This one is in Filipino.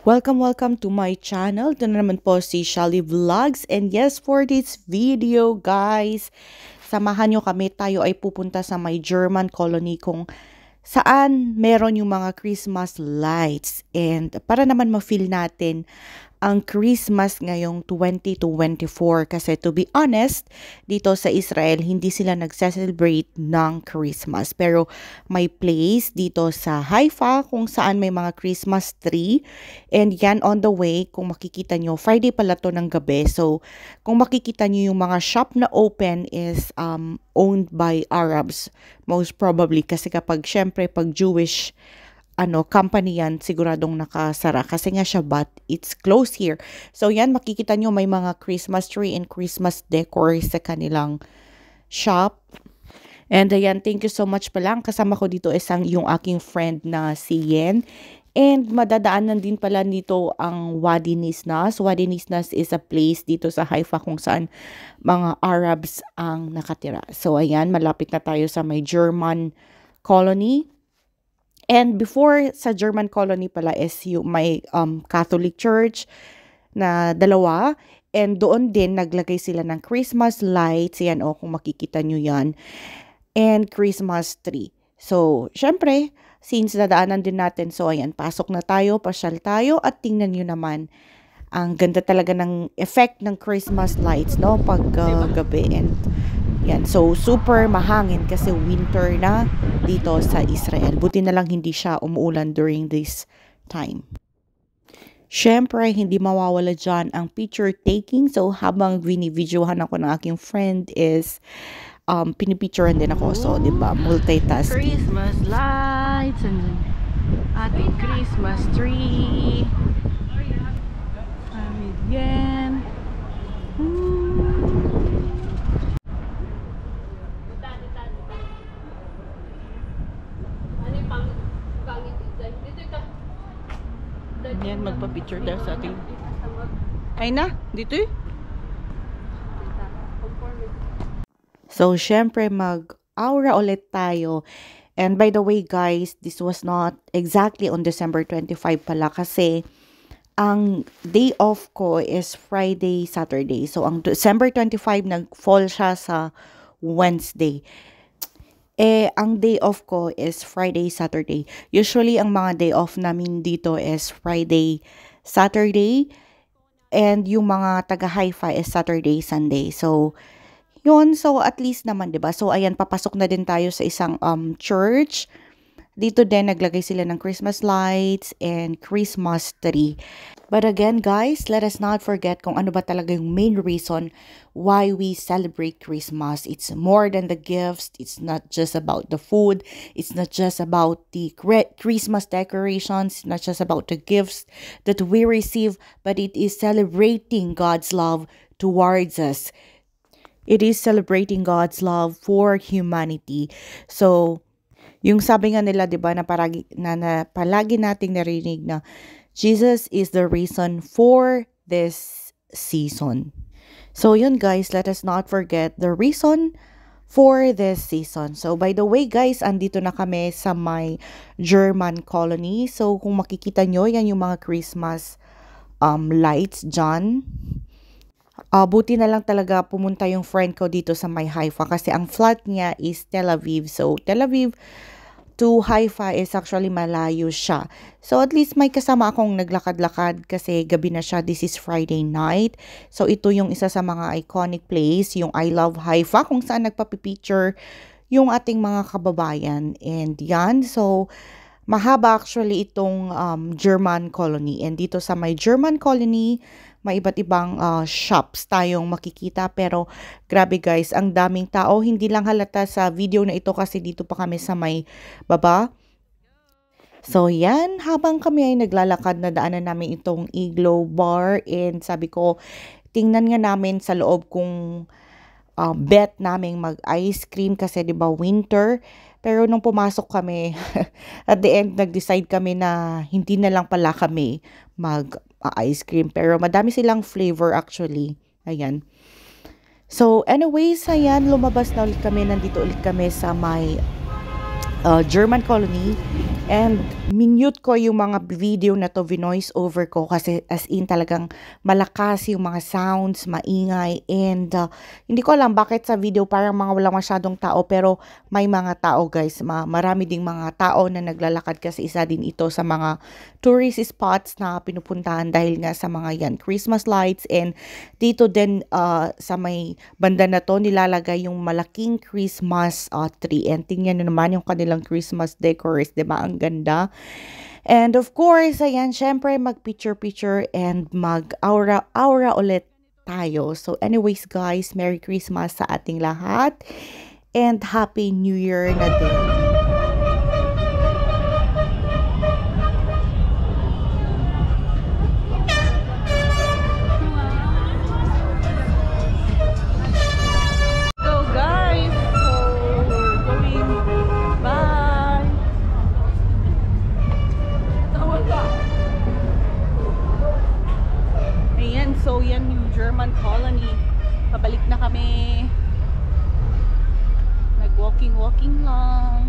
Welcome to my channel. Ito na naman po si Shelly Vlogs. And yes, for this video guys, samahan nyo kami. Tayo ay pupunta sa may German colony kung saan meron yung mga Christmas lights. And para naman ma-feel natin ang Christmas ngayong 2024 kasi to be honest, dito sa Israel hindi sila nagse-celebrate ng Christmas pero may place dito sa Haifa kung saan may mga Christmas tree and yan on the way kung makikita nyo, Friday pala to ng gabi, so kung makikita nyo yung mga shop na open is owned by Arabs most probably kasi kapag syempre pag Jewish company yan, siguradong nakasara kasi nga siya, but it's closed here. So yan, makikita nyo may mga Christmas tree and Christmas decor sa kanilang shop. And ayan, thank you so much pala. Kasama ko dito isang yung aking friend na si Yen. And madadaanan din pala dito ang Wadi Nisnas. Wadi Nisnas is a place dito sa Haifa kung saan mga Arabs ang nakatira. So ayan, malapit na tayo sa may German colony. And before sa German colony pala is yung may Catholic Church na dalawa. And doon din naglagay sila ng Christmas lights. Yan kung makikita nyo yan. And Christmas tree. So, syempre, since dadaanan din natin. So, ayan, pasok na tayo, pasyal tayo. At tingnan nyo naman. Ang ganda talaga ng effect ng Christmas lights, no? Pag gabi. And yan, so super mahangin kasi winter na dito sa Israel. Buti na lang hindi siya umuulan during this time. Syempre, hindi mawawala dyan ang picture taking. So habang binibidyohan ako ng aking friend is pinipicturean din ako. So, di ba, multitasking. Christmas lights and ating Christmas tree. Yan. Yan, magpa-picture daw sa ating. Ay na, dito eh. So, syempre, mag-aura ulit tayo. And by the way, guys, this was not exactly on December 25 pala kasi ang day off ko is Friday, Saturday. So, ang December 25, nag-fall siya sa Wednesday. Ang day off ko is Friday, Saturday. Usually, ang mga day off namin dito is Friday, Saturday. And yung mga taga-Haifa is Saturday, Sunday. So, yun. So, at least naman, diba? So, ayan, papasok na din tayo sa isang church. Dito din, naglagay sila ng Christmas lights and Christmas tree. But again, guys, let us not forget kung ano ba talaga yung main reason why we celebrate Christmas. It's more than the gifts. It's not just about the food. It's not just about the Christmas decorations. It's not just about the gifts that we receive, but it is celebrating God's love towards us. It is celebrating God's love for humanity. So, yung sabi nga nila, 'di ba, na palagi nating narinig na Jesus is the reason for this season. So yun guys, let us not forget the reason for this season. So by the way guys, andito na kami sa my German colony. So kung makikita nyo, yan yung mga Christmas lights dyan. Buti na lang talaga pumunta yung friend ko dito sa may Haifa kasi ang flat niya is Tel Aviv. So Tel Aviv to Haifa is actually malayo siya. So at least may kasama akong naglakad-lakad kasi gabi na siya. This is Friday night. So ito yung isa sa mga iconic place, yung I Love Haifa, kung saan nagpapipicture yung ating mga kababayan. And yan, so mahaba actually itong German colony. And dito sa may German colony, may iba't ibang shops tayong makikita. Pero grabe guys, ang daming tao. Hindi lang halata sa video na ito kasi dito pa kami sa may baba. So yan, habang kami ay naglalakad, na daanan namin itong Iglo Bar. And sabi ko, tingnan nga namin sa loob kung bet namin mag-ice cream kasi 'di ba winter. Pero nung pumasok kami, at the end, nag-decide kami na hindi na lang pala kami mag-ice cream. Pero madami silang flavor actually. Ayan. So anyways, ayan, lumabas na ulit kami. Nandito ulit kami sa may German colony. And minute ko yung mga video na to, vinoice over ko kasi as in talagang malakas yung mga sounds, maingay, and hindi ko alam bakit sa video parang mga walang masyadong tao, pero may mga tao guys, marami ding mga tao na naglalakad kasi isa din ito sa mga tourist spots na pinupuntahan dahil nga sa mga yan Christmas lights. And dito din sa may banda na to nilalagay yung malaking Christmas tree, and tingnan nyo naman yung kanilang Christmas decors, diba? Ang ganda. And of course, ayan, syempre mag-picture-picture and mag-aura-aura ulit tayo. So anyways guys, Merry Christmas sa ating lahat and Happy New Year na din. So yan yung German colony. Pabalik na kami. Nag-walking lang.